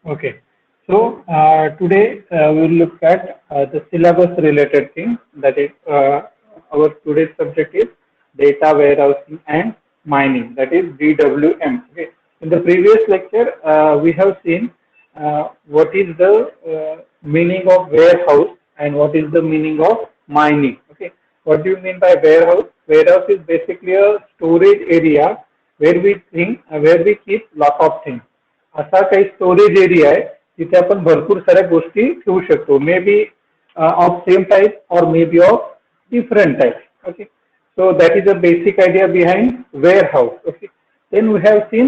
Okay. So today we will look at the syllabus related thing. That is, our today's subject is data warehousing and mining. That is DWM. Okay. In the previous lecture, we have seen what is the meaning of warehouse and what is the meaning of mining. Okay. What do you mean by warehouse? Warehouse is basically a storage area where we keep lot of things. असा काही storage area आहे तिथे आपण भरपूर साऱ्या गोष्टी ठेवू शकतो may be of same type और may be of different type okay so that is a basic idea behind warehouse okay then we have seen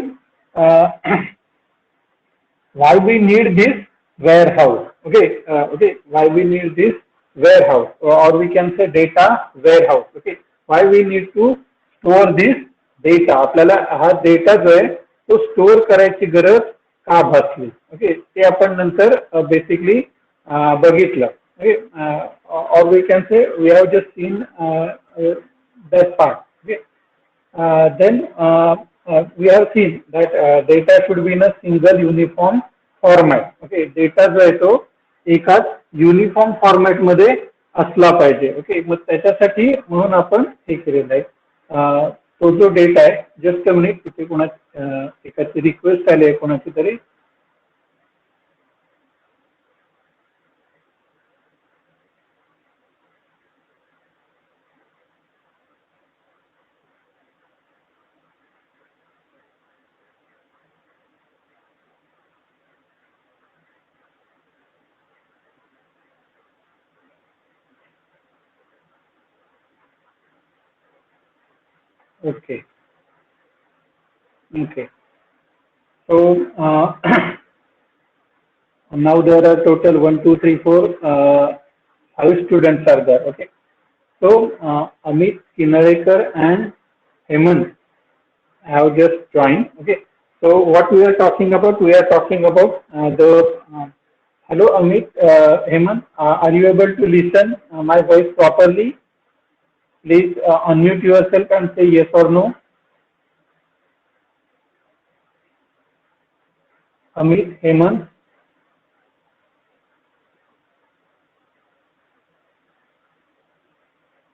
why we need this warehouse okay why we need this warehouse or we can say data warehouse okay why we need to store this data आपल्याला हा data जो आहे तो store करायची गरज का भासली okay ते आपण नंतर बेसिकली बघितलं okay or we can say we have just seen that part okay then we have seen that data should be in a single uniform format okay data जो आहे तो एकाच युनिफॉर्म फॉर्मॅट मध्ये असला पाहिजे ओके मग त्याच्यासाठी म्हणून आपण हे केलेलं आहे तो जो डेटा आहे जस्ट अ मिनिट तिथे कोणा एकाची रिक्वेस्ट आली आहे कोणाची तरी okay okay so now there are total 5 students are there okay so Amit Kinnarekar and Hemant have just joined okay so what we are talking about the hello Amit Hemant are you able to listen my voice properly please unmute yourself and say yes or no Amit Hemant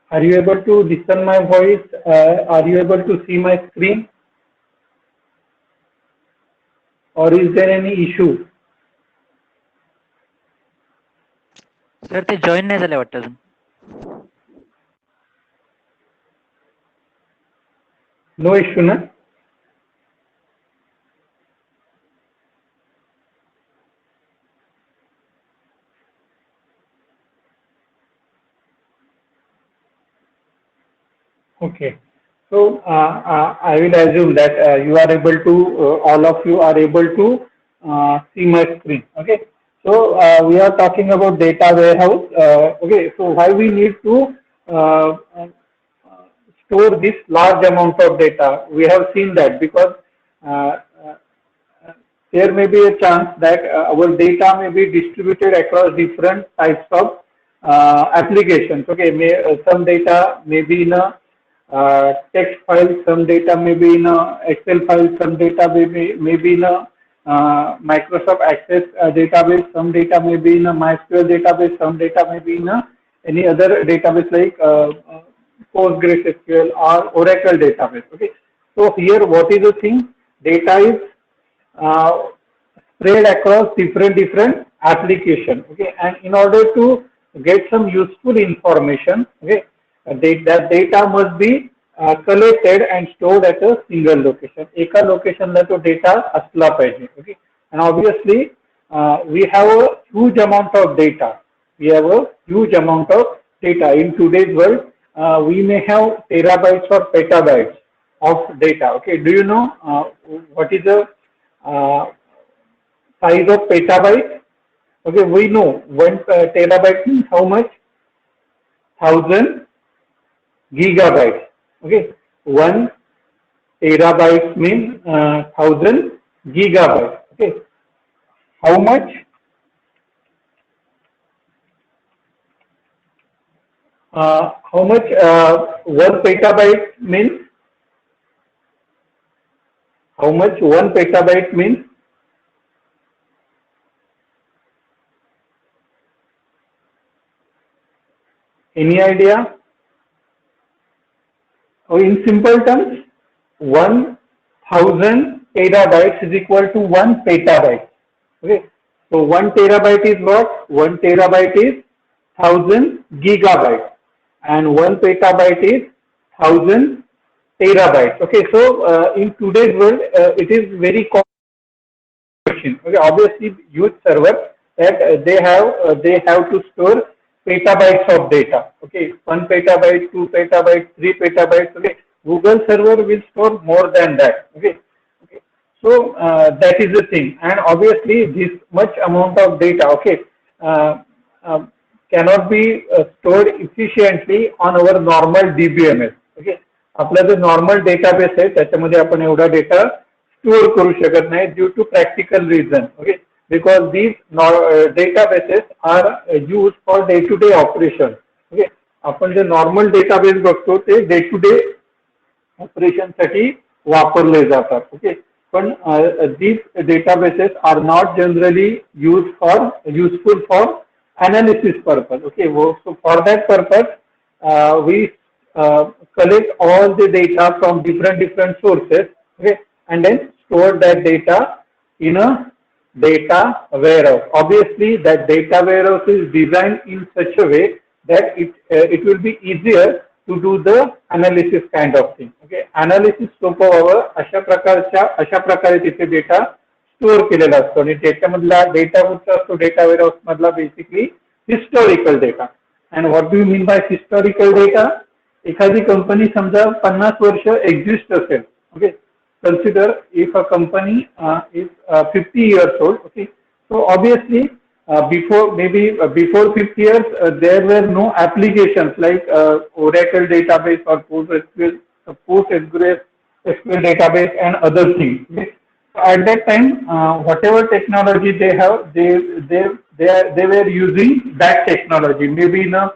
are you able to listen my voice are you able to see my screen or is there any issue sir ते join नाही झाले वाटतं अजून no issue na okay so I will assume that you are able to all of you are able to see my screen okay so we are talking about data warehouse okay so why we need to uh, store this large amount of data we have seen that because uh, uh, there may be a chance that our data may be distributed across different types of applications okay some data may be in a text file, some data may be in a Excel file, some data may be in a Microsoft Access database, some data may be in a MySQL database, some data may be in a any other database like PostgreSQL or Oracle database. Okay, so here what is the thing? Data is spread across different applications. Okay, and in order to get some useful information, okay, that data must be collected and stored at a single location. एका location ला तो data असला पाहिजे. Okay, and obviously we have a huge amount of data. We have a huge amount of data in today's world. We may have terabytes or petabytes of data. Okay, do you know what is the size of petabyte? Okay, we know 1 terabyte means how much? 1000 gigabytes. Okay, 1 terabyte means 1000 gigabytes. Okay, how much? How much 1 petabyte means? How much 1 petabyte means? Any idea? Or in simple terms, 1000 terabytes is equal to 1 petabyte. Okay. So 1 terabyte is what? 1 terabyte is 1000 gigabytes, and 1 petabyte is 1000 terabytes. Okay. So in today's world, it is very common question. Okay. Obviously, huge server that they have to store petabytes of data. Okay. 1 petabyte, 2 petabytes, 3 petabytes. Okay. Google server will store more than that. Okay. Okay. So that is the thing, and obviously this much amount of data, okay, cannot be stored efficiently on our normal DBMS. Okay, आपला जो normal database आहे त्याच्यामध्ये आपण एवढा data store करू शकत नाही due to practical reason. Okay, because these databases are use for day to day operation. Okay, आपण जे नॉर्मल डेटाबेस बघतो ते डे टू डे ऑपरेशन साठी वापरले जातात. ओके, पण these databases are not generally useful for analysis purpose. Okay, so for that purpose we collect all the data from different sources. Okay, and then store that data in a data warehouse. Obviously that data warehouse is designed in such a way that it will be easier to do the analysis kind of thing. Okay, analysis सोपं व्हावं अशा प्रकारे तिथे data store केलेला असतो. आणि त्याच्यामधला data कुठचा असतो? डेटा वेअरहाऊस मधला basically historical data. And what do you mean by historical data? एखादी कंपनी समजा 50 वर्ष एक्झिस्ट असेल. Okay, consider if a company is 50 years old. Okay, so obviously before 50 years there were no applications like Oracle database or PostgreSQL database and other things. Okay? So at that time whatever technology they have, they were using that technology, maybe in a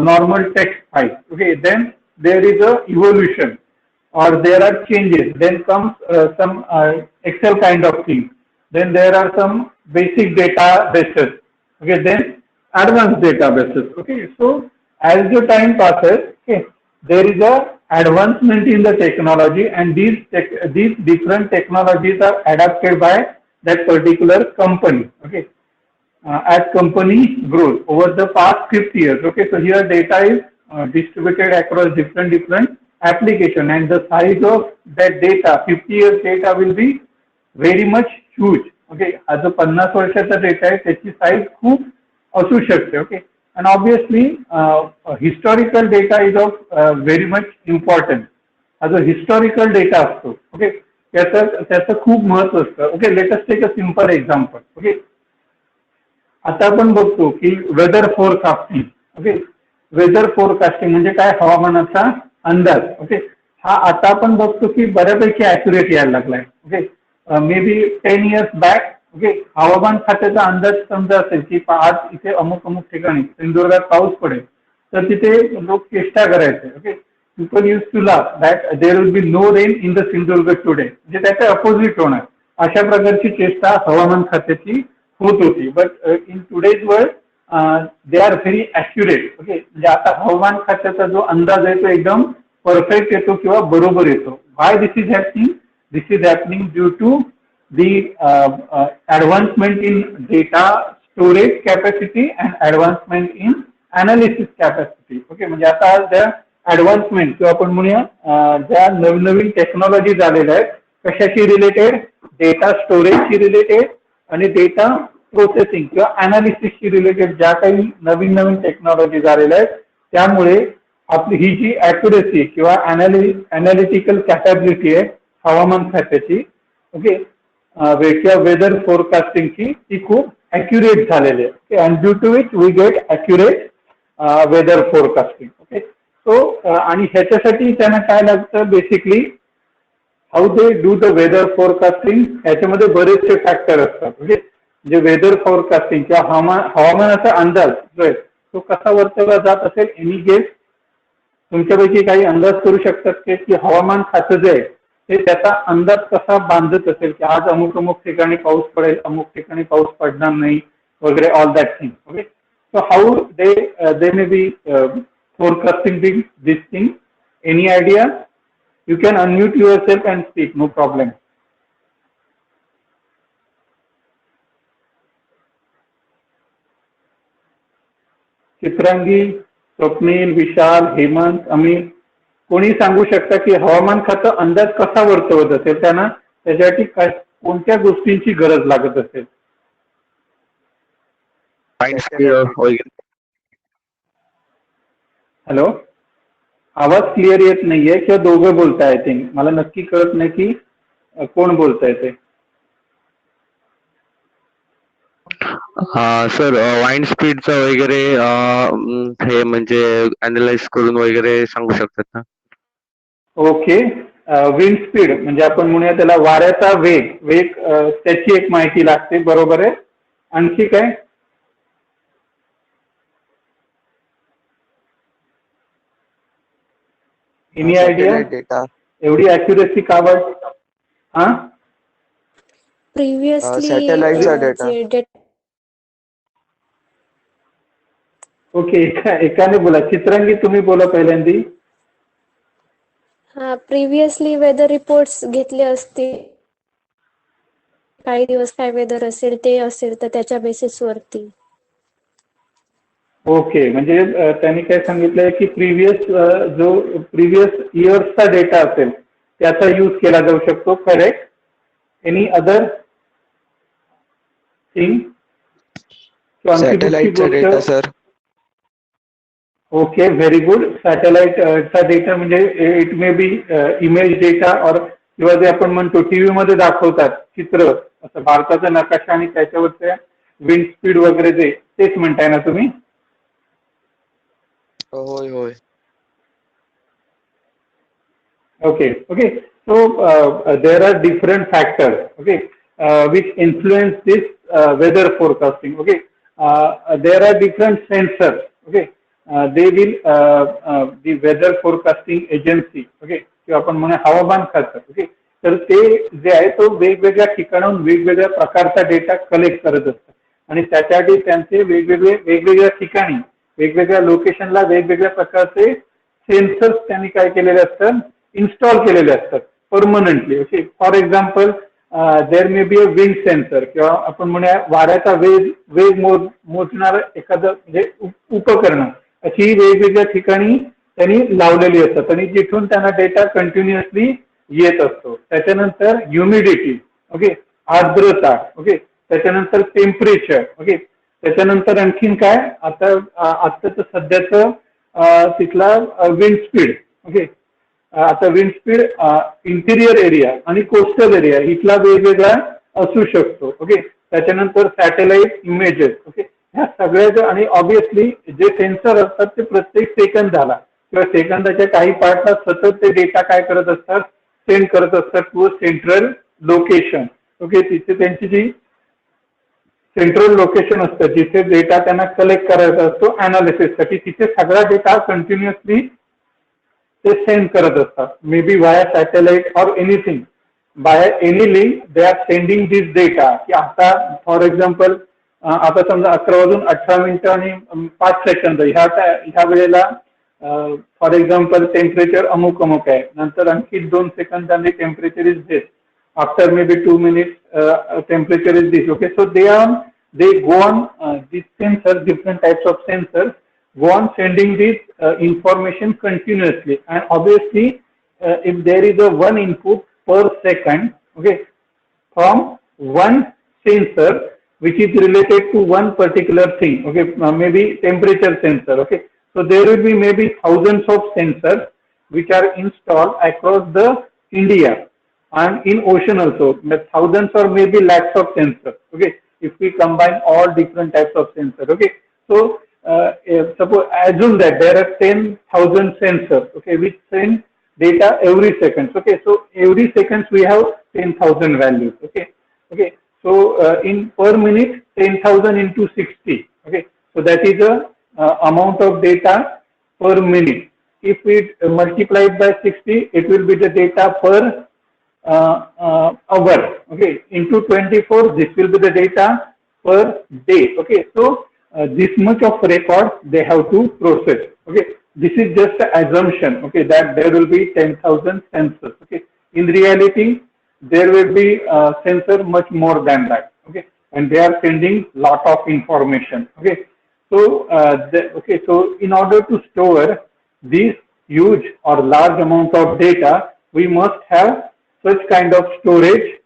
normal text file. Okay, then there is a evolution or there are changes, then comes some Excel kind of thing, then there are some basic databases. Okay, then advanced databases. Okay, so as the time passes, okay, there is a advancement in the technology, and these different technologies are adapted by that particular company. Okay, as company grows over the past 50 years. Okay, so here data is distributed across different application, and the size of that data, 50 years data, will be very much huge. Okay, हा जो 50 वर्षाचा data आहे त्याची size खूप असू शकते. Okay, and obviously historical data is of very much important. हा जो हिस्टॉरिकल डेटा असतो, ओके, त्याचं खूप महत्व असतं. Okay, let us take a simple example. Okay, आता आपण बघतो की weather forecasting. Okay, weather forecasting म्हणजे काय? हवामानाचा अंदाज. ओके, हा आता आपण बघतो की बऱ्यापैकी ऍक्युरेट यायला लागलाय. Okay, may be 10 years back. Okay, हवामान खात्याचा अंदाज समजा असेल की आज इथे अमुक ठिकाणी सिंधुदुर्गात पाऊस पडेल, तर तिथे लोक चेष्टा करायचे. Okay, people use to laugh that there will be no rain in the Sindhudurg today, म्हणजे त्याच्या अपोजिट होणार. अशा प्रकारची चेष्टा हवामान खात्याची होत होती. But in today's world they are very accurate. Okay, म्हणजे आता हवामान खात्याचा जो अंदाज आहे तो एकदम परफेक्ट येतो किंवा बरोबर येतो. Why this is happening? This is happening due to the advancement in data storage capacity and advancement in analysis capacity. Okay, म्हणजे आता ज्या ऍडव्हान्समेंट किंवा आपण म्हणूया ज्या नवीन टेक्नॉलॉजी झालेल्या आहेत, कशाशी रिलेटेड? डेटा स्टोरेजशी रिलेटेड आणि डेटा प्रोसेसिंग किंवा अनालिसिसशी रिलेटेड ज्या काही नवीन टेक्नॉलॉजी झालेल्या आहेत, त्यामुळे आपली ही जी ॲक्युरेसी किंवा अनालिटिकल कॅपॅबिलिटी आहे हवामान खात्याची, ओके, किंवा वेदर फोरकास्टिंगची, ती खूप ॲक्युरेट झालेली आहे. Okay, and due to which we get accurate weather forecasting. Okay, so आणि ह्याच्यासाठी त्यांना काय लागतं? Basically how they do the weather forecasting, ह्याच्यामध्ये बरेचसे फॅक्टर असतात. ओके, म्हणजे वेदर फोरकास्टिंग किंवा हवामानाचा अंदाज जो आहे तो कसा वर्तवला जात असेल? Any guess? तुमच्यापैकी काही अंदाज करू शकतात की हवामान खातं जे आहे ते त्याचा अंदाज कसा बांधत असेल की आज अमुक ठिकाणी पाऊस पडेल, अमुक ठिकाणी पाऊस पडणार नाही वगैरे, all that thing. Okay, So how they may be forecasting this thing? Any idea? You can unmute yourself and speak, no problem. Chitrangi, Swapnil, Vishal, Hemant, Amit, कोणी सांगू शकता की हवामान खातं अंदाज कसा वर्तवत असेल, त्यांना त्याच्यासाठी कोणत्या गोष्टींची गरज लागत असेल? हॅलो, आवाज क्लिअर येत नाहीये किंवा दोघं बोलताय? आय थिंक मला नक्की कळत नाही की कोण बोलताय ते. सर वाइंड स्पीडचं वगैरे हे म्हणजे अनालाइज करून वगैरे सांगू शकतात ना? ओके, विंड स्पीड म्हणजे आपण म्हणूया त्याला वाऱ्याचा वेग त्याची एक माहिती लागते, बरोबर आहे. आणखी काय? Any idea? डेटा, एवढी ॲक्युरेसी का वाटते? हा, प्रिव्हियसली सॅटेलाइटचा डेटा. ओके, एकाने बोला. चित्रांगी तुम्ही बोला पहिल्यांदी. हा, प्रिव्हियसली वेदर रिपोर्ट्स घेतले असते, काही दिवस काय वेदर असेल ते असेल तर त्याच्या बेसिसवरती. ओके, म्हणजे त्यांनी काय सांगितलंय की प्रिव्हियस इयर्सचा डेटा असेल त्याचा यूज केला जाऊ शकतो. करेक्ट. Any other thing? सॅटेलाइटचा data sir. Okay, very good. सॅटेलाइटचा डेटा म्हणजे it may be image data और किंवा जे आपण म्हणतो टीव्ही मध्ये दाखवतात चित्र, असं भारताचा नकाशा आणि त्याच्यावरच्या विंड स्पीड वगैरे तेच म्हणताय ना तुम्ही? होय होय. Okay. So there are different factors, okay, which influence this weather forecasting. Okay, there are different sensors. Okay, they will the weather forecasting agency. Okay, किंवा आपण म्हणूया हवामान खातं. Okay, तर ते जे आहे तो वेगवेगळ्या ठिकाणाहून वेगवेगळ्या प्रकारचा डेटा कलेक्ट करत असतात आणि त्यासाठी त्यांचे वेगवेगळ्या ठिकाणी वेगवेगळ्या लोकेशनला वेगवेगळ्या प्रकारचे सेन्सर्स त्यांनी काय केलेले असतात, इन्स्टॉल केलेले असतात permanently. Okay, for example there may be a wind sensor किंवा आपण म्हणूया वाऱ्याचा वेग मोजणार एखादं म्हणजे उपकरण, अशी वेगवेगळ्या ठिकाणी त्यांनी लावलेली असतात आणि जिथून त्यांना डेटा कंटिन्युअसली येत असतो. त्याच्यानंतर ह्युमिडिटी, ओके, आर्द्रता, ओके, त्याच्यानंतर टेम्परेचर, ओके, त्याच्यानंतर आणखीन काय, आत्ताच सध्याचं तिथला विंड स्पीड. ओके, आता विंड स्पीड इंटिरियर एरिया आणि कोस्टल एरिया इथला वेगवेगळा असू शकतो. ओके, त्याच्यानंतर सॅटेलाइट इमेजेस. ओके, ह्या सगळ्याचं आणि ऑब्विसली जे सेन्सर असतात ते प्रत्येक सेकंदाला किंवा सेकंदाच्या काही पार्टला सतत ते डेटा काय करत असतात, सेंड करत असतात टू सेंट्रल लोकेशन. ओके, तिथे त्यांची जी सेंट्रल लोकेशन असतं जिथे डेटा त्यांना कलेक्ट करायचा असतो अनालिसिससाठी, तिथे सगळा डेटा कंटिन्युअसली ते सेंड करत असतात. May be via satellite or anything, by any link they are sending this data. की आता फॉर एक्झाम्पल आता समजा 11:18 आणि 5 ह्या वेळेला फॉर एक्झाम्पल टेम्परेचर अमुक आहे, नंतर आणखी 2 सेकंदांनी temperature is this, after maybe 2 minutes temperature is this. Okay, so they go on these sensors, different types of sensors go on sending this information continuously, and obviously if there is a one input per second, okay, from one sensor which is related to one particular thing, okay, maybe temperature sensor. Okay, so there will be maybe thousands of sensors which are installed across the India and in ocean also, thousands or maybe lakhs of sensors. Okay, if we combine all different types of sensors. Okay, so suppose assume that there are 10,000 sensors, okay, which send data every second. Okay, so every seconds we have 10,000 values. Okay, so in per minute 10,000 into 60. Okay, so that is a amount of data per minute. If we multiply it by 60, it will be the data per hour. Okay, into 24, this will be the data per day. Okay, so this much of record they have to process. Okay, this is just an assumption. Okay, that there will be 10,000 sensors. Okay, in reality, there will be sensor much more than that. Okay, and they are sending lot of information. Okay, so so in order to store this huge or large amount of data, we must have such kind of storage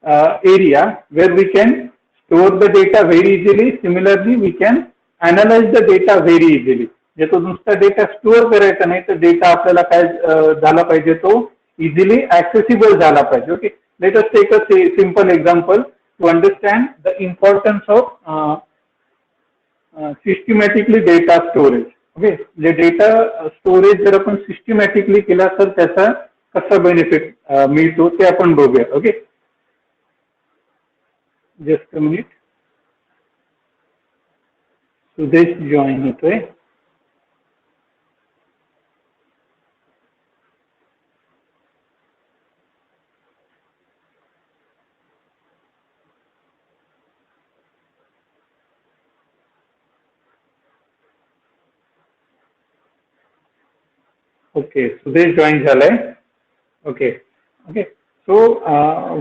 area where we can store the data very easily. Similarly, we can analyze the data very easily. जे तो नुसता data store करायचा नाही, तर data आपल्याला काय झाला पाहिजे, तो इझिली ऍक्सेसिबल झाला पाहिजे. Okay, let us take a simple example to understand the importance of systematically data storage. Okay, जे डेटा स्टोरेज जर आपण सिस्टमॅटिकली केला तर त्याचा कसा बेनिफिट मिळतो ते आपण बघूया. Okay, just a minute. Sudesh join होतोय. Okay, Sudesh joined झालाय. Okay, okay. So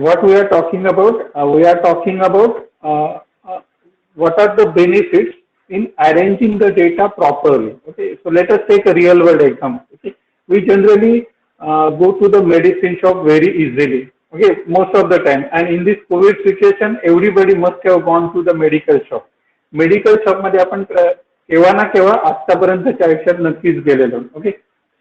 what we are talking about? We are talking about what are the benefits in arranging the data properly. Okay, so let us take a real world example. Okay, we generally go to the medicine shop very easily. Okay, most of the time. And in this COVID situation, everybody must have gone to the medical shop. Medical shop मध्ये आपण केव्हा ना केव्हा आतापर्यंतच्या आयुष्यात नक्कीच गेलेलो. Okay,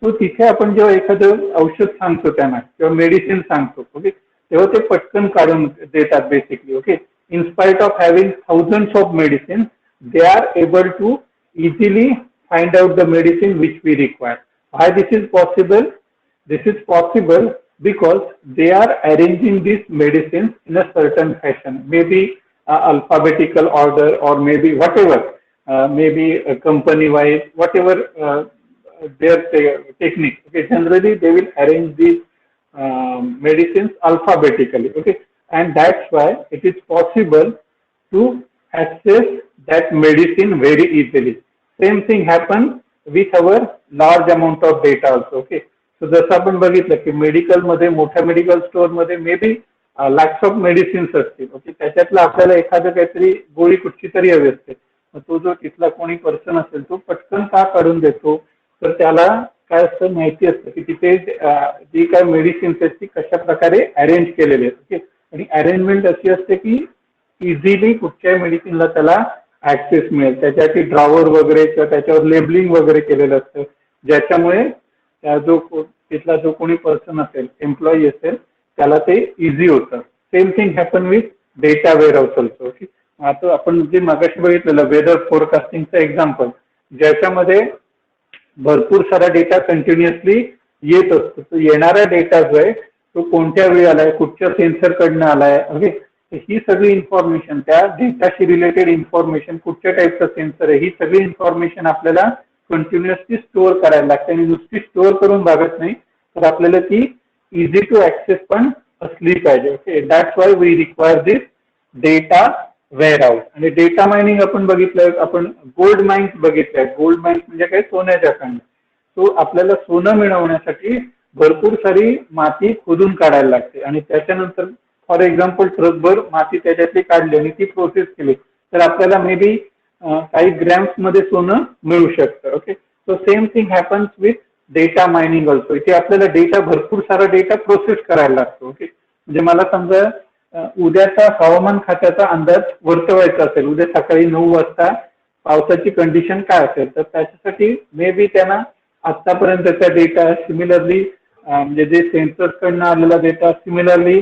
सो तिथे आपण जेव्हा एखादं औषध सांगतो त्यांना किंवा मेडिसिन सांगतो, ओके, तेव्हा ते पटकन काढून देतात basically. Okay, in spite of having thousands of medicine, they are able to easily find out the medicine which we require. Why this is possible? This is possible because they are arranging these medicines in a certain fashion, maybe alphabetical order or maybe whatever, maybe company wise, whatever their technique. Okay, generally they will arrange these medicines alphabetically. Okay, and that's why it is possible to access that medicine very easily. Same thing happens with our large amount of data also. Okay, so जसं आपण बघितलं की medical मध्ये, मोठ्या medical store मध्ये may be lakhs of medicines असतील. Okay, त्याच्यातलं आपल्याला एखादं काहीतरी गोळी कुठची तरी हवी असते, तो जो तिथला कोणी पर्सन असेल तो पटकन का काढून देतो, तर त्याला काय असतं माहिती असतं की तिथे जी काय मेडिसिन्स आहेत ती कशा प्रकारे अरेंज केलेली आहेत. ओके, आणि अरेंजमेंट अशी असते की इझिली कुठच्याही मेडिसिनला त्याला ऍक्सेस मिळेल. त्याच्यासाठी ड्रॉवर वगैरे किंवा त्याच्यावर लेबलिंग वगैरे केलेलं असतं, ज्याच्यामुळे जो तिथला जो कोणी पर्सन असेल, एम्प्लॉई असेल, त्याला ते इझी होतं. Same thing happen with data warehouse also. Okay, आता आपण जे मागाशी बघितलेलं वेदर फोरकास्टिंगचं एक्झाम्पल, ज्याच्यामध्ये भरपूर सारा डेटा कंटिन्युअसली येत असतो. तो येणारा डेटा जो आहे तो कोणत्या वेळी आलाय, कुठच्या सेन्सर कडनं आलाय. ओके, ही सगळी इन्फॉर्मेशन, त्या डेटाशी रिलेटेड इन्फॉर्मेशन, कुठच्या टाईपचं सेन्सर आहे, ही सगळी इन्फॉर्मेशन आपल्याला कंटिन्युअसली स्टोअर करायला लागते. आणि नुसती स्टोअर करून भागत नाही, तर आपल्याला ती इझी टू ऍक्सेस पण असली पाहिजे. Okay, that's why we require this data warehouse. आणि डेटा मायनिंग आपण बघितलं, आपण गोल्ड माइन्स बघितल्या. गोल्ड माइन्स म्हणजे काय, सोन्याच्या खाणी. तो आपल्याला सोनं मिळवण्यासाठी भरपूर सारी माती खोदून काढायला लागते आणि त्याच्यानंतर फॉर एक्झाम्पल ट्रकभर माती त्याच्यातली काढली आणि ती प्रोसेस केली तर आपल्याला मे बी काही ग्रॅम्स मध्ये सोनं मिळू शकतं. Okay, so same thing happens with data mining also. इथे आपल्याला डेटा, भरपूर सारा डेटा प्रोसेस करायला लागतो. ओके, म्हणजे मला समजा उद्याचा हवामान खात्याचा अंदाज वर्तवायचा असेल, उद्या सकाळी 9 वाजता पावसाची कंडिशन काय असेल, तर त्याच्यासाठी मे बी त्यांना आतापर्यंतचा डेटा, सिमिलरली म्हणजे जे सेन्सर्स कडनं आलेला डेटा, सिमिलरली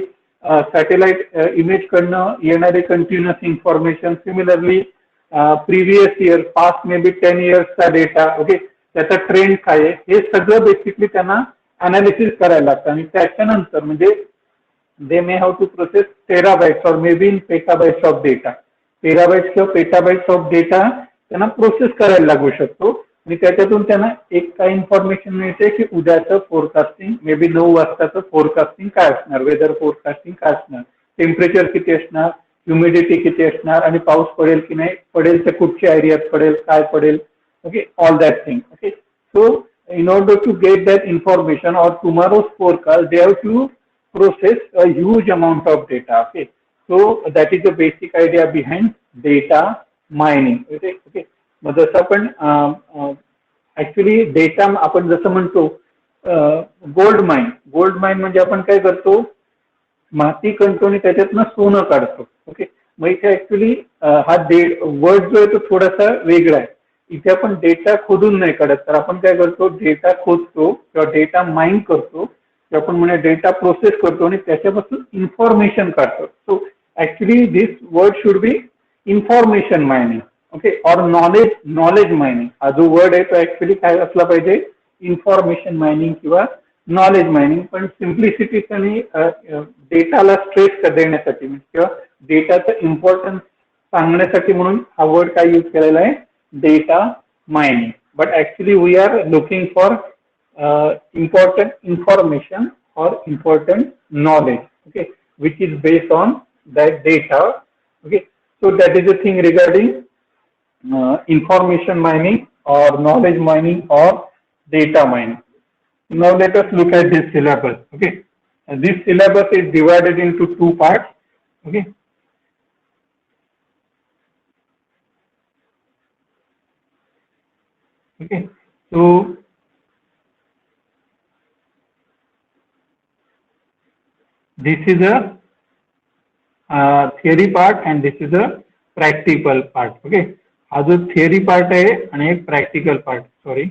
सॅटेलाइट इमेज कडनं येणारे continuous information, similarly previous year, past may be 10 इयर्सचा डेटा. ओके, त्याचा ट्रेंड काय आहे, हे सगळं बेसिकली त्यांना अनालिसिस करायला लागतं. आणि त्याच्यानंतर म्हणजे they may have to process terabytes or maybe in petabytes of data. Terabytes किंवा petabytes of data त्यांना प्रोसेस करायला लागू शकतो आणि त्याच्यातून त्यांना एक काय इन्फॉर्मेशन मिळते की उद्याचं फोरकास्टिंग, मे बी 9 वाजताचं फोरकास्टिंग काय असणार, वेदर फोरकास्टिंग काय असणार, टेम्परेचर किती असणार, ह्युमिडिटी किती असणार आणि पाऊस पडेल की नाही, पडेल तर कुठच्या एरियात पडेल, काय पडेल, okay, all that thing. Okay, so in order to get that information or tomorrow's forecast, they have to process a huge amount of data. Okay, so that is the basic idea behind data mining. Okay, okay. मग जसं आपण actually data आपण जसं म्हणतो gold mine म्हणजे आपण काय करतो, माती खणतो आणि त्याच्यातनं सोनं काढतो. ओके, मग इथे ऍक्च्युली हा वर्ड जो आहे तो थोडासा वेगळा आहे. इथे आपण डेटा खोदून नाही काढत, तर आपण काय करतो, डेटा खोदतो किंवा डेटा माइन करतो किंवा आपण म्हणजे डेटा प्रोसेस करतो आणि त्याच्यापासून इन्फॉर्मेशन काढतो. So actually this word should be information mining. Okay, or knowledge mining. हा जो वर्ड आहे तो ऍक्च्युली काय असला पाहिजे, इन्फॉर्मेशन मायनिंग किंवा नॉलेज मायनिंग. पण सिम्प्लिसिटी आणि डेटाला स्ट्रेस देण्यासाठी किंवा डेटाचं इम्पॉर्टन्स सांगण्यासाठी म्हणून हा वर्ड काय यूज केलेला आहे, data mining. But actually we are looking for important information or important knowledge, okay, which is based on that data. Okay, so that is the thing regarding information mining or knowledge mining or data mining. Now let us look at this syllabus. Okay, this syllabus is divided into two parts. Okay, okay, so this is a theory part and this is a practical part. Okay, हा जो theory part आहे आणि एक practical part. Sorry,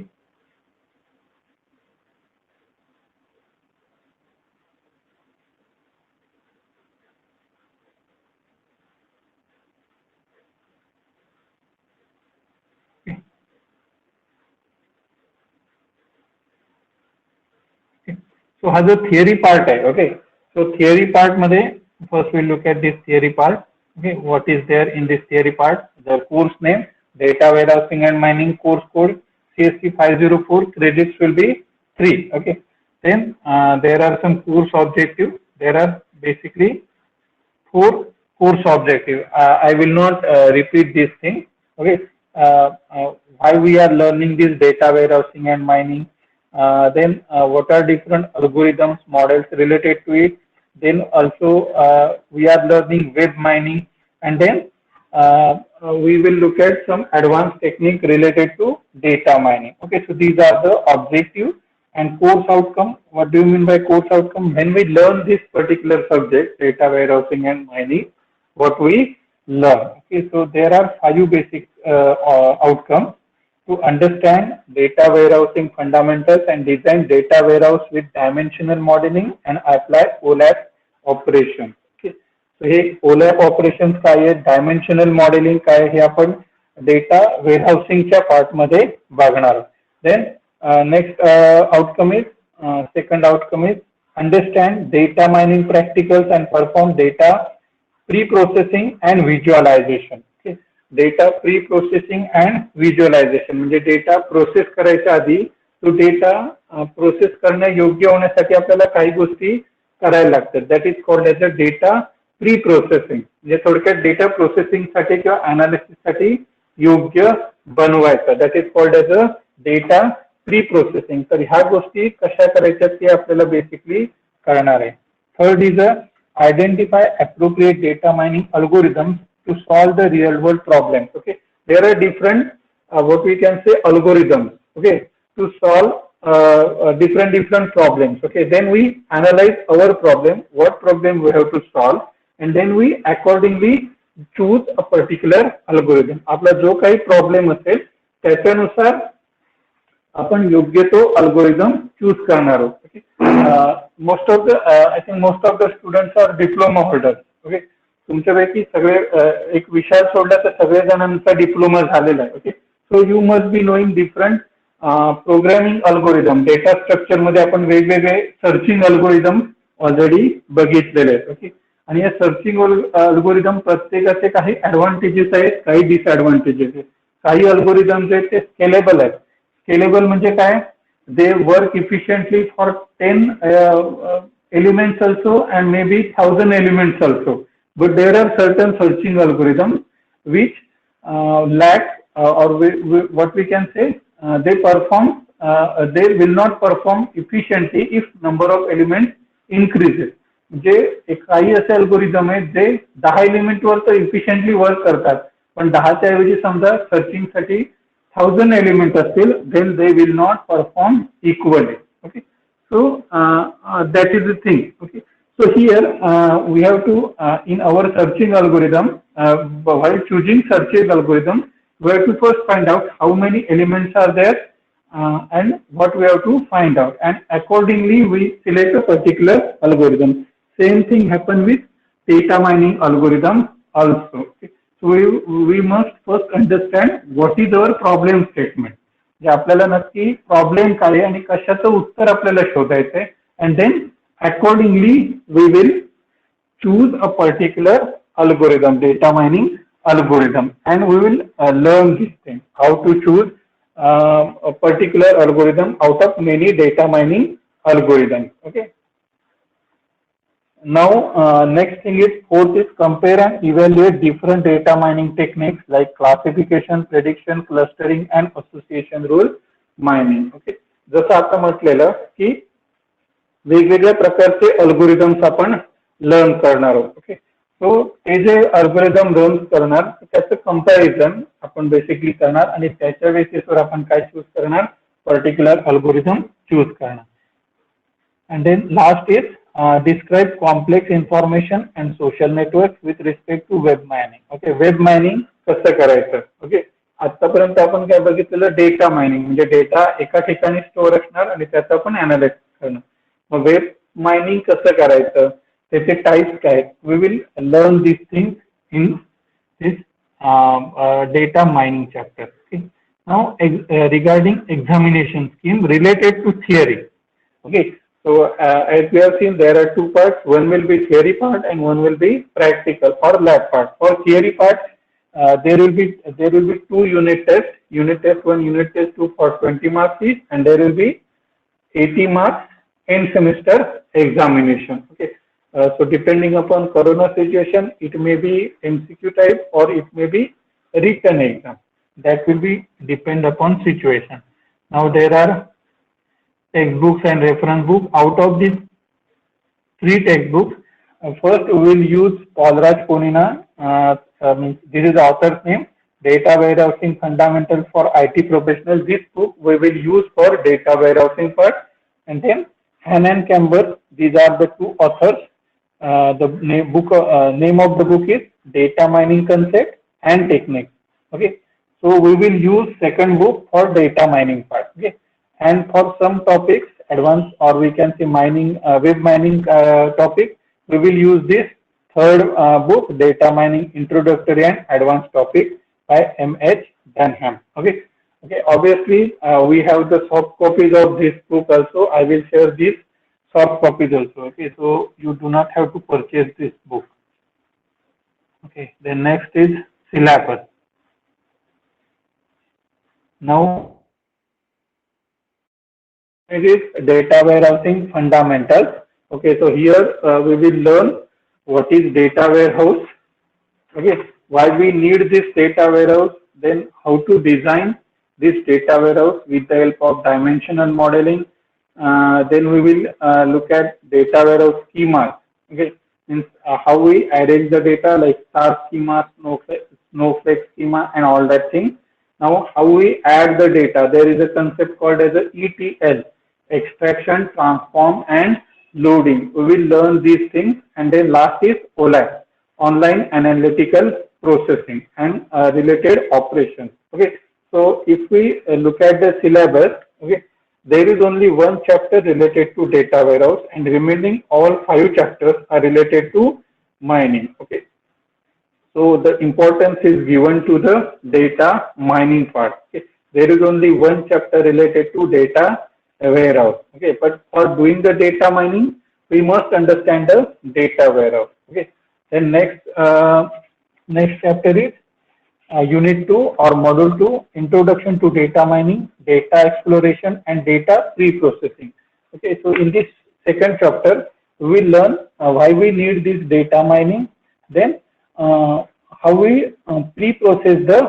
so हा जो theory part आहे. Okay, so theory part मध्ये first we'll look at this theory part. Okay, what is there in this theory part? The course name, data warehousing and mining course code CSC 504, credits will be 3. Okay, then there are some course objectives. There are basically 4 course objectives. I will not repeat this thing. Okay, why we are learning this data warehousing and mining, then what are different algorithms, models related to it, then also we are learning web mining, and then we will look at some advanced technique related to data mining. Okay, so these are the objectives and course outcome. What do you mean by course outcome? When we learn this particular subject, data warehousing and mining, what we learn. Okay, so there are 5 basic outcomes. To understand data warehousing fundamentals and design data warehouse with dimensional modeling and apply OLAP operations. Okay, so hey OLAP operations काय आहे, dimensional modeling काय, हे आपण data warehousing च्या part मध्ये बघणार. Then next outcome is second outcome is understand data mining practicals and perform data pre-processing and visualization. Okay, data pre processing and visualization म्हणजे data process करायच्या आधी तो डेटा प्रोसेस करण्या योग्य होण्यासाठी आपल्याला काही गोष्टी करायला लागतात. That is called as a data pre processing. म्हणजे थोडक्यात डेटा प्रोसेसिंग साठी किंवा अनालिसिस साठी योग्य बनवायचं. That is called as a data pre processing. तर ह्या गोष्टी कशा करायच्या ते आपल्याला बेसिकली करणार आहे. Third is a identify appropriate data mining algorithms to solve the real world problems. Okay, there are different what we can say algorithms, okay, to solve different problems. Okay, then we analyze our problem, what problem we have to solve, and then we accordingly choose a particular algorithm. आपला जो काही problem असेल त्याच्यानुसार आपण योग्य तो algorithm choose करणार आहोत. Most of the I think most of the students are diploma holders. Okay, तुमच्यापैकी सगळे एक विषय सोडला तर सगळे जणांचा डिप्लोमा झालेला आहे. Okay, so you must be knowing different programming algorithm. Data structure मध्ये आपण वेगवेगळे सर्चिंग अल्गोरिदम ऑलरेडी बघितलेले आहेत. ओके, आणि या सर्चिंग अल्गोरिदम प्रत्येकाचे काही ऍडव्हान्टेजेस आहेत, काही डिसएडव्हान्टेजेस आहेत. काही अल्गोरिदम जे आहेत ते स्केलेबल आहेत. स्केलेबल म्हणजे काय, they work efficiently for 10 elements also and maybe 1000 elements also. but there are certain searching algorithms which lack or what we can say they will not perform efficiently if number of elements increases. जे एक काही असे algorithm आहेत जे 10 element वर तर efficiently work करतात, पण 10च्या ऐवजी समजा searching साठी 1000 एलिमेंट असतील, then they will not perform equally. Okay, so that is the thing. Okay, so here we have to in our searching algorithm, while choosing searching algorithm, we have to first find out how many elements are there and what we have to find out, and accordingly we select a particular algorithm. Same thing happen with data mining algorithm also. Okay, so we must first understand what is our problem statement. जे आपल्याला नक्की problem काय आहे आणि कशाचं उत्तर आपल्याला शोधायचं आहे, and then accordingly we will choose a particular algorithm, data mining algorithm, and we will learn this thing, how to choose a particular algorithm out of many data mining algorithms. Okay. Now, next thing is fourth is compare and evaluate different data mining techniques like classification, prediction, clustering, and association rule mining. Okay, जसं आता म्हटलेलं की वेगवेगळ्या प्रकारचे algorithms आपण learn करणार आहोत. Okay, सो ते जे अल्गोरिदम लर्न करणार त्याचं कंपॅरिझन आपण बेसिकली करणार आणि त्याच्या बेसिसवर आपण काय चूज करणार, पर्टिक्युलर अल्गोरिदम चूज करणार. And then last is describe complex information and social networks with respect to web mining. Okay, web mining कसं करायचं. ओके, आतापर्यंत आपण काय बघितलेलं, डेटा मायनिंग म्हणजे डेटा एका ठिकाणी स्टोअर असणार आणि त्याचं आपण अनालाइज करणार. मग वेब मायनिंग कसं करायचं, त्याचे टाइप्स काय, we will learn this thing in this data mining chapter. Okay, now regarding examination scheme related to theory. Okay, so as we have seen, there are two parts. One will be theory part and one will be practical or lab part. For theory part, there will be two unit tests. Unit test 1, unit test 2 for 20 marks each, and there will be 80 marks end semester examination. Okay, so depending upon corona situation, it may be MCQ type or it may be written exam. That will be depend upon situation. Now there are textbooks and reference books. Out of these 3 textbooks, first we will use Paulraj Konina, this is the author's name, Data Warehousing Fundamentals for IT Professionals. This book we will use for data warehousing part. And then Hanan Camber, these are the 2 authors. The name of the book is Data Mining Concept and Techniques. Okay, so we will use second book for data mining part. Okay, and for some topics, advanced or we can say mining, web mining topic, we will use this third book, Data Mining Introductory and Advanced Topic by M.H. Dunham. Okay, okay. Obviously, we have the soft copies of this book also. I will share these soft copies also. Okay, so you do not have to purchase this book. Okay. Then next is syllabus. Now, it is data warehousing fundamentals. Okay, so here we will learn what is data warehouse. Okay, why we need this data warehouse, then how to design this data warehouse with the help of dimensional modeling. Then we will look at data warehouse schemas. Okay, means how we arrange the data like star schema, snowflake schema, and all that thing. Now, how we add the data, there is a concept called as a ETL. Extraction, transform, and loading. We will learn these things. And then last is OLAP, online analytical processing and related operations. Okay, so if we look at the syllabus, okay, there is only one chapter related to data warehouse, and remaining all 5 chapters are related to mining. Okay, so the importance is given to the data mining part. Okay, there is only one chapter related to data warehouse. Okay, but for doing the data mining, we must understand the data warehouse. Okay, then next chapter is unit 2 or module 2, introduction to data mining, data exploration, and data pre-processing. Okay, so in this second chapter, we will learn why we need this data mining, then how we pre-process the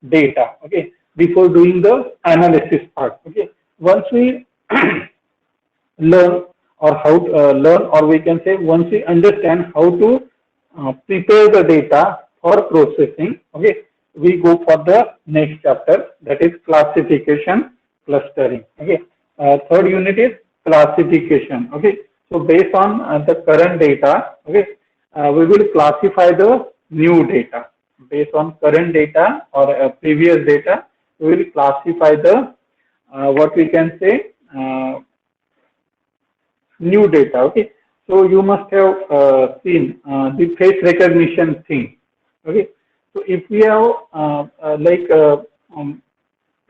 data, okay, before doing the analysis part. Okay, once we learn or how learn, or we can say once we understand how to prepare the data for processing, okay, we go for the next chapter, that is classification, clustering. Okay, third unit is classification. Okay, so based on the current data, okay, we will classify the new data. Based on current data or previous data, we will classify the what we can say new data. Okay, so you must have seen the face recognition thing. Okay, so if we have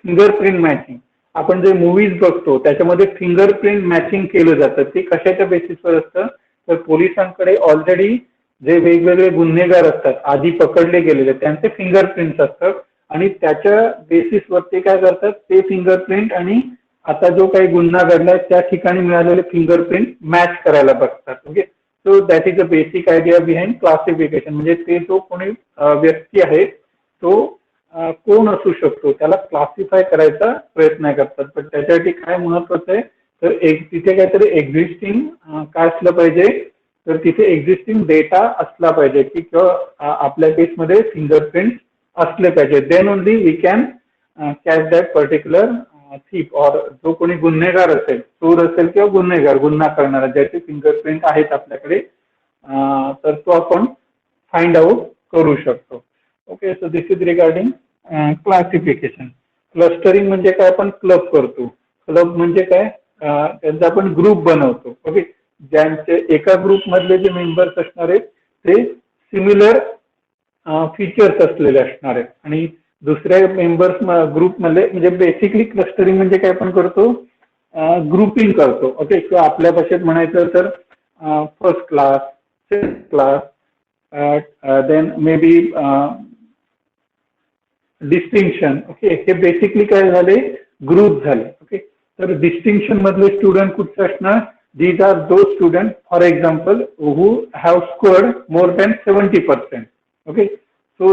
fingerprint matching, आपण जे movies बघतो त्याच्यामध्ये fingerprint matching केलं जातं, ते कशाच्या बेसिसवर असतं, तर पोलिसांकडे ऑलरेडी जे वेगवेगळे गुन्हेगार असतात आधी पकडले गेलेले त्यांचे फिंगरप्रिंट्स असतात आणि त्याच्या बेसिसवर ते काय करतात, ते फिंगरप्रिंट आणि आता जो काही गुन्हा घडलाय त्या ठिकाणी मिळालेले फिंगरप्रिंट मॅच करायला बघतात. Okay, so that is a basic idea behind classification. म्हणजे ते जो कोणी व्यक्ती आहे तो कोण असू शकतो त्याला क्लासिफाय करायचा प्रयत्न करतात. पण त्याच्यासाठी काय महत्वाचं आहे, तर तिथे काहीतरी एक्झिस्टिंग काय असलं पाहिजे, तर तिथे एक्झिस्टिंग डेटा असला पाहिजे की किंवा आपल्या केसमध्ये फिंगरप्रिंट असले पाहिजे. Then only we can catch that particular thief or जो कोणी गुन्हेगार असेल, चोर असेल किंवा गुन्हेगार, गुन्हा करणारा ज्याचे फिंगरप्रिंट आहेत आपल्याकडे, तर तो आपण फाइंड आउट करू शकतो. Okay, so this is regarding classification. Clustering म्हणजे काय, आपण क्लब करतो. क्लब म्हणजे काय, त्यांचा आपण ग्रुप बनवतो. ओके, ज्यांचे एका ग्रुप मधले जे मेंबर्स असणार आहेत ते सिमिलर फीचर्स असलेले असणार आहेत आणि दुसऱ्या मेंबर्स ग्रुपमध्ये, म्हणजे बेसिकली क्लस्टरिंग म्हणजे काय आपण करतो, ग्रुपिंग करतो. ओके, किंवा आपल्या भाषेत म्हणायचं तर first class, second class, then may be distinction. Okay, हे बेसिकली काय झाले, ग्रुप झाले. ओके, तर डिस्टिंक्शन मधले स्टुडंट कुठचे असणार, these are those students, for example, who have scored more than 70%. Okay, so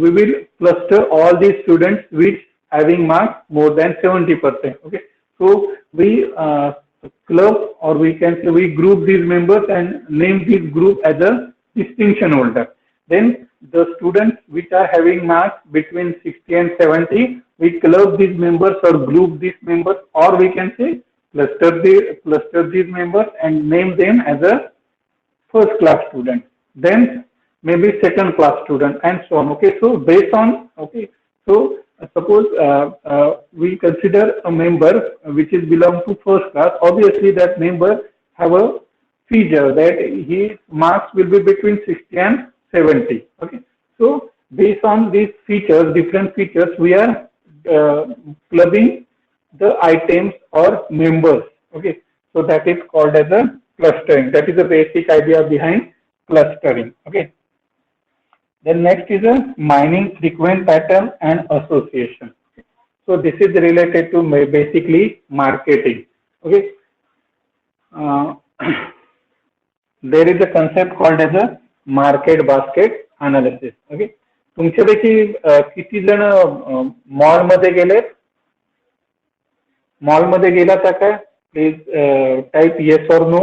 we will cluster all these students which having marks more than 70%. Okay, so we club, or we can say we group these members and name this group as a distinction holder. Then the students which are having marks between 60 and 70, we club these members or group these members, or we can say cluster these members and name them as a first class student, then maybe second class student, and so on. Okay, so based on, okay, so suppose we consider a member which is belong to first class. Obviously that member have a feature that his marks will be between 60 and 70. Okay, so based on these features, different features, we are clubbing the items or members. Okay, so that is called as a clustering. That is the basic idea behind clustering. Okay, then next is a mining frequent pattern and association. So this is related to basically marketing. Okay, there is a concept called as a market basket analysis. Okay, तुमच्यापैकी किती जण mall मध्ये गेलेत, mall मध्ये गेला था काय, please type yes और नो.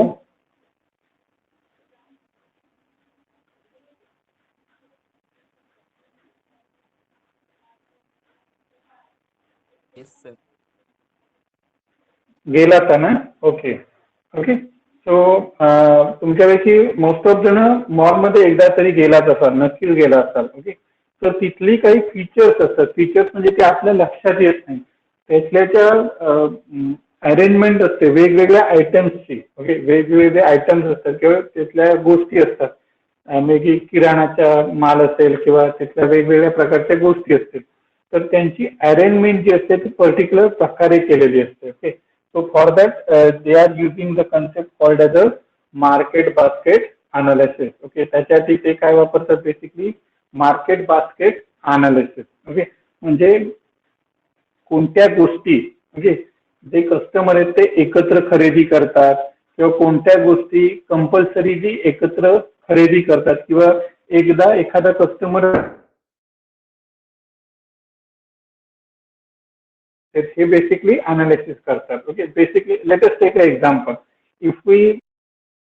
Yes, sir. गेला था ना. ओके ओके, सो तुमच्यापैकी मोस्ट ऑफ जण मॉल मध्ये एकदा तरी गेलाच असाल, नक्कीच गेला असाल. ओके, तर तिथली काही फीचर्स असतात, फीचर्स म्हणजे ते आपल्या लक्षात येत नाही, त्याच्या अरेंजमेंट असते वेगवेगळ्या आयटम्सची. ओके, वेगवेगळे आयटम्स असतात किंवा तिथल्या गोष्टी असतात, मे बी किराणाचा माल असेल किंवा तिथल्या वेगवेगळ्या प्रकारच्या गोष्टी असतील, तर त्यांची अरेंजमेंट जी असते ती पर्टिक्युलर प्रकारे केलेली असते. Okay, so for that they are using the concept called as a market basket analysis. Okay, त्याच्यासाठी ते काय वापरतात, basically market basket analysis. Okay, म्हणजे कोणत्या गोष्टी, म्हणजे जे कस्टमर आहेत ते एकत्र खरेदी करतात किंवा कोणत्या गोष्टी कंपल्सरी जी एकत्र खरेदी करतात किंवा एकदा एखादा कस्टमर हे बेसिकली अनालिसिस करतात. Okay, basically let us take a example. If we